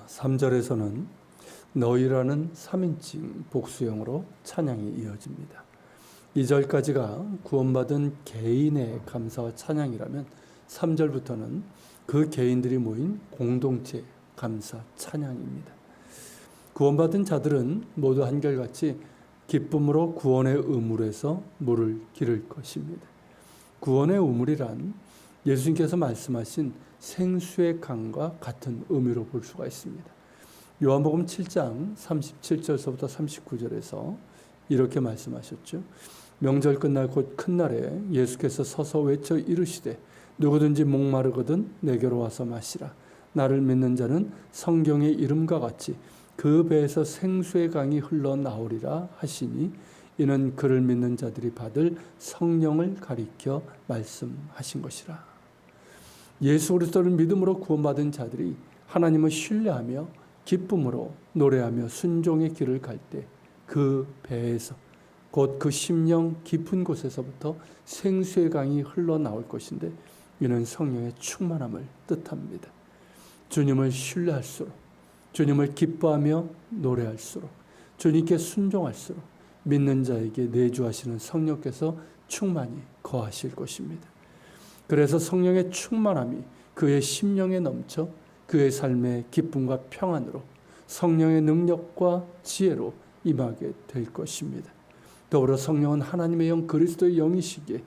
3절에서는 너희라는 3인칭 복수형으로 찬양이 이어집니다. 2절까지가 구원받은 개인의 감사와 찬양이라면 3절부터는 그 개인들이 모인 공동체 감사 찬양입니다. 구원받은 자들은 모두 한결같이 기쁨으로 구원의 우물에서 물을 기를 것입니다. 구원의 우물이란 예수님께서 말씀하신 생수의 강과 같은 의미로 볼 수가 있습니다. 요한복음 7장 37절서부터 39절에서 이렇게 말씀하셨죠. 명절 끝날 곧 큰 날에 예수께서 서서 외쳐 이르시되 누구든지 목마르거든 내게로 와서 마시라. 나를 믿는 자는 성경의 이름과 같이 그 배에서 생수의 강이 흘러나오리라 하시니 이는 그를 믿는 자들이 받을 성령을 가리켜 말씀하신 것이라. 예수 그리스도를 믿음으로 구원받은 자들이 하나님을 신뢰하며 기쁨으로 노래하며 순종의 길을 갈 때 그 배에서 곧 그 심령 깊은 곳에서부터 생수의 강이 흘러나올 것인데 이는 성령의 충만함을 뜻합니다. 주님을 신뢰할수록, 주님을 기뻐하며 노래할수록, 주님께 순종할수록 믿는 자에게 내주하시는 성령께서 충만히 거하실 것입니다. 그래서 성령의 충만함이 그의 심령에 넘쳐 그의 삶의 기쁨과 평안으로 성령의 능력과 지혜로 임하게 될 것입니다. 더불어 성령은 하나님의 영 그리스도의 영이시기에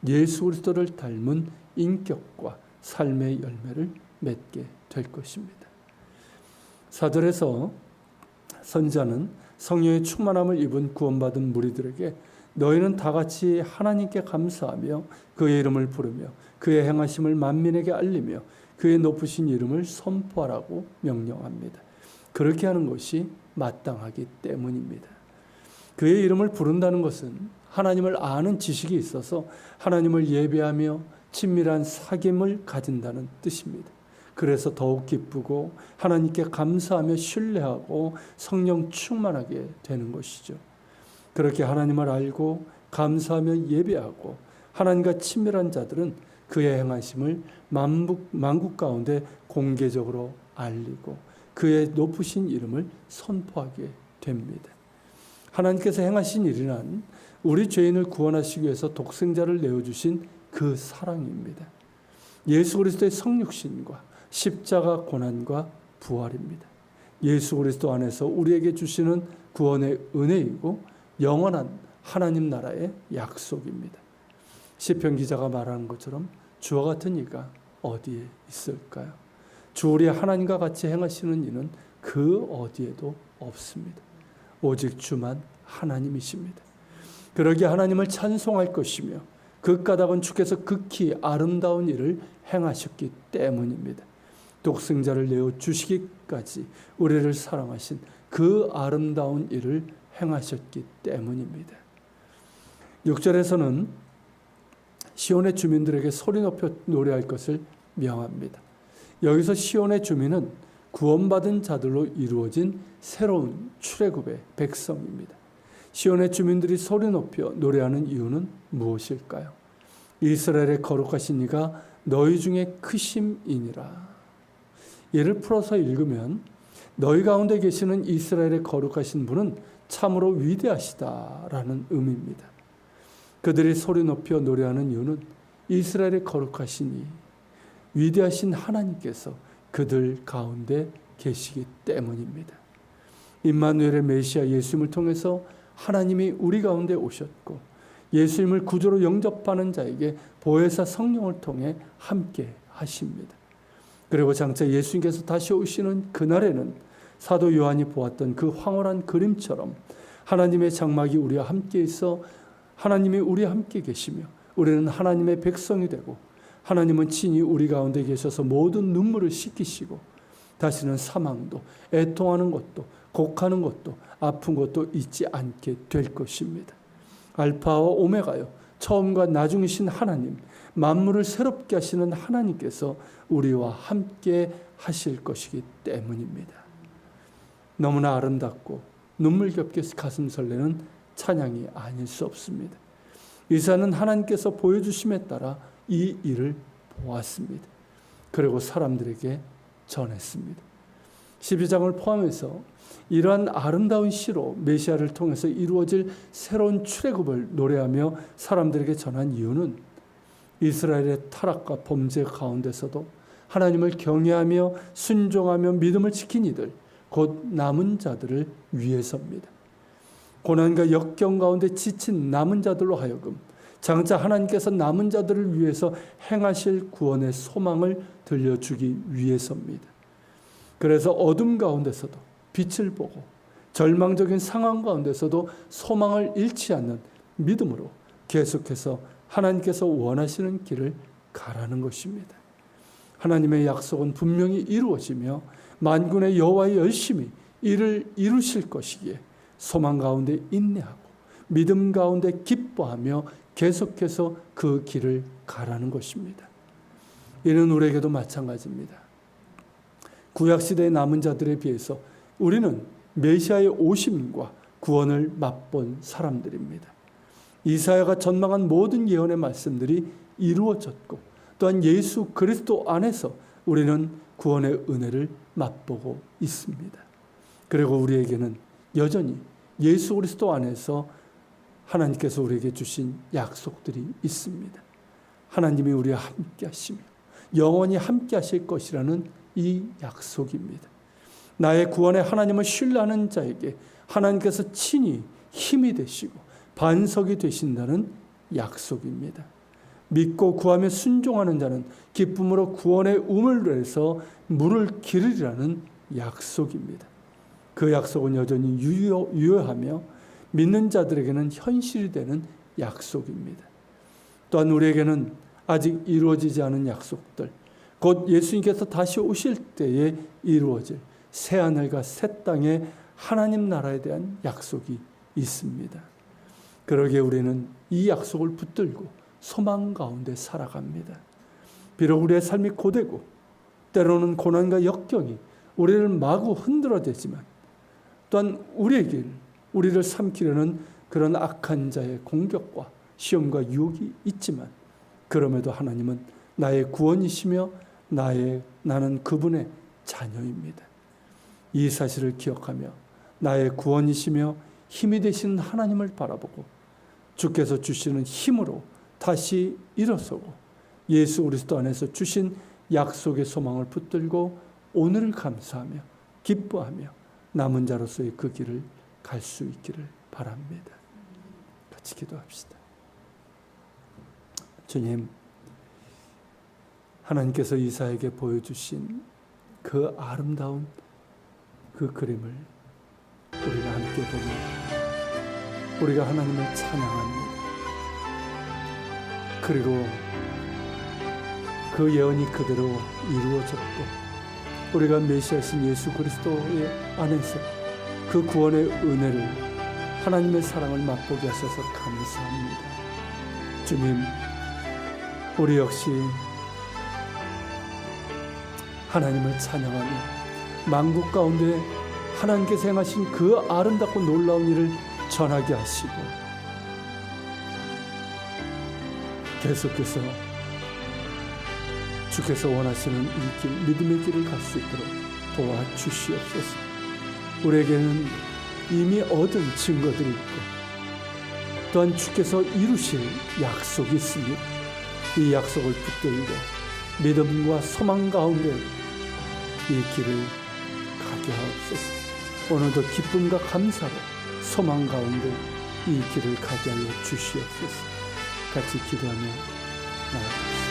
예수 그리스도를 닮은 인격과 삶의 열매를 맺게 될 것입니다. 4절에서 선지자는 성령의 충만함을 입은 구원받은 무리들에게 너희는 다 같이 하나님께 감사하며 그의 이름을 부르며 그의 행하심을 만민에게 알리며 그의 높으신 이름을 선포하라고 명령합니다. 그렇게 하는 것이 마땅하기 때문입니다. 그의 이름을 부른다는 것은 하나님을 아는 지식이 있어서 하나님을 예배하며 친밀한 사귐을 가진다는 뜻입니다. 그래서 더욱 기쁘고 하나님께 감사하며 신뢰하고 성령 충만하게 되는 것이죠. 그렇게 하나님을 알고 감사하며 예배하고 하나님과 친밀한 자들은 그의 행하심을 만국 가운데 공개적으로 알리고 그의 높으신 이름을 선포하게 됩니다. 하나님께서 행하신 일이란 우리 죄인을 구원하시기 위해서 독생자를 내어주신 그 사랑입니다. 예수 그리스도의 성육신과 십자가 고난과 부활입니다. 예수 그리스도 안에서 우리에게 주시는 구원의 은혜이고 영원한 하나님 나라의 약속입니다. 시편 기자가 말하는 것처럼 주와 같은 이가 어디에 있을까요? 주 우리 하나님과 같이 행하시는 이는 그 어디에도 없습니다. 오직 주만 하나님이십니다. 그러기에 하나님을 찬송할 것이며 그 까닭은 주께서 극히 아름다운 일을 행하셨기 때문입니다. 독생자를 내어 주시기까지 우리를 사랑하신 그 아름다운 일을 행하셨기 때문입니다. 6절에서는 시온의 주민들에게 소리 높여 노래할 것을 명합니다. 여기서 시온의 주민은 구원받은 자들로 이루어진 새로운 출애굽의 백성입니다. 시온의 주민들이 소리 높여 노래하는 이유는 무엇일까요? 이스라엘의 거룩하신 이가 너희 중에 크심이니라. 예를 풀어서 읽으면 너희 가운데 계시는 이스라엘의 거룩하신 분은 참으로 위대하시다라는 의미입니다. 그들이 소리 높여 노래하는 이유는 이스라엘의 거룩하시니 위대하신 하나님께서 그들 가운데 계시기 때문입니다. 임마누엘의 메시아 예수님을 통해서 하나님이 우리 가운데 오셨고 예수님을 구주로 영접하는 자에게 보혜사 성령을 통해 함께 하십니다. 그리고 장차 예수님께서 다시 오시는 그날에는 사도 요한이 보았던 그 황홀한 그림처럼 하나님의 장막이 우리와 함께 있어 하나님이 우리와 함께 계시며 우리는 하나님의 백성이 되고 하나님은 친히 우리 가운데 계셔서 모든 눈물을 씻기시고 다시는 사망도 애통하는 것도 곡하는 것도 아픈 것도 있지 않게 될 것입니다. 알파와 오메가요 처음과 나중이신 하나님 만물을 새롭게 하시는 하나님께서 우리와 함께 하실 것이기 때문입니다. 너무나 아름답고 눈물겹게 가슴 설레는 찬양이 아닐 수 없습니다. 이사야는 하나님께서 보여주심에 따라 이 일을 보았습니다. 그리고 사람들에게 전했습니다. 12장을 포함해서 이러한 아름다운 시로 메시아를 통해서 이루어질 새로운 출애굽을 노래하며 사람들에게 전한 이유는 이스라엘의 타락과 범죄 가운데서도 하나님을 경외하며 순종하며 믿음을 지킨 이들, 곧 남은 자들을 위해서입니다. 고난과 역경 가운데 지친 남은 자들로 하여금 장차 하나님께서 남은 자들을 위해서 행하실 구원의 소망을 들려주기 위해서입니다. 그래서 어둠 가운데서도 빛을 보고 절망적인 상황 가운데서도 소망을 잃지 않는 믿음으로 계속해서 하나님께서 원하시는 길을 가라는 것입니다. 하나님의 약속은 분명히 이루어지며 만군의 여호와의 열심히 이를 이루실 것이기에 소망 가운데 인내하고 믿음 가운데 기뻐하며 계속해서 그 길을 가라는 것입니다. 이는 우리에게도 마찬가지입니다. 구약시대의 남은 자들에 비해서 우리는 메시아의 오심과 구원을 맛본 사람들입니다. 이사야가 전망한 모든 예언의 말씀들이 이루어졌고 또한 예수 그리스도 안에서 우리는 구원의 은혜를 맛보고 있습니다. 그리고 우리에게는 여전히 예수 그리스도 안에서 하나님께서 우리에게 주신 약속들이 있습니다. 하나님이 우리와 함께 하시며 영원히 함께 하실 것이라는 이 약속입니다. 나의 구원에 하나님을 신뢰하는 자에게 하나님께서 친히 힘이 되시고 반석이 되신다는 약속입니다. 믿고 구하며 순종하는 자는 기쁨으로 구원의 우물에서 물을 기르리라는 약속입니다. 그 약속은 여전히 유효하며 믿는 자들에게는 현실이 되는 약속입니다. 또한 우리에게는 아직 이루어지지 않은 약속들, 곧 예수님께서 다시 오실 때에 이루어질 새하늘과 새 땅의 하나님 나라에 대한 약속이 있습니다. 그러기에 우리는 이 약속을 붙들고 소망 가운데 살아갑니다. 비록 우리의 삶이 고되고 때로는 고난과 역경이 우리를 마구 흔들어대지만 또한 우리를 삼키려는 그런 악한 자의 공격과 시험과 유혹이 있지만 그럼에도 하나님은 나의 구원이시며 나는 그분의 자녀입니다. 이 사실을 기억하며 나의 구원이시며 힘이 되시는 하나님을 바라보고 주께서 주시는 힘으로 다시 일어서고 예수 그리스도 안에서 주신 약속의 소망을 붙들고 오늘을 감사하며 기뻐하며 남은 자로서의 그 길을 갈 수 있기를 바랍니다. 같이 기도합시다. 주님, 하나님께서 이사에게 보여주신 그 아름다운 그 그림을 우리가 함께 보며 우리가 하나님을 찬양합니다. 그리고 그 예언이 그대로 이루어졌고 우리가 메시아신 예수 그리스도의 안에서 그 구원의 은혜를 하나님의 사랑을 맛보게 하셔서 감사합니다. 주님, 우리 역시 하나님을 찬양하며 만국 가운데 하나님께서 행하신 그 아름답고 놀라운 일을 전하게 하시고 계속해서 주께서 원하시는 이 길, 믿음의 길을 갈 수 있도록 도와주시옵소서. 우리에게는 이미 얻은 증거들이 있고 또한 주께서 이루실 약속이 있습니다. 이 약속을 붙들고 믿음과 소망 가운데 이 길을 가게 하옵소서. 오늘도 기쁨과 감사로 소망 가운데 이 길을 가게 하여 주시옵소서. 같이 기도하며 나아가겠습니다.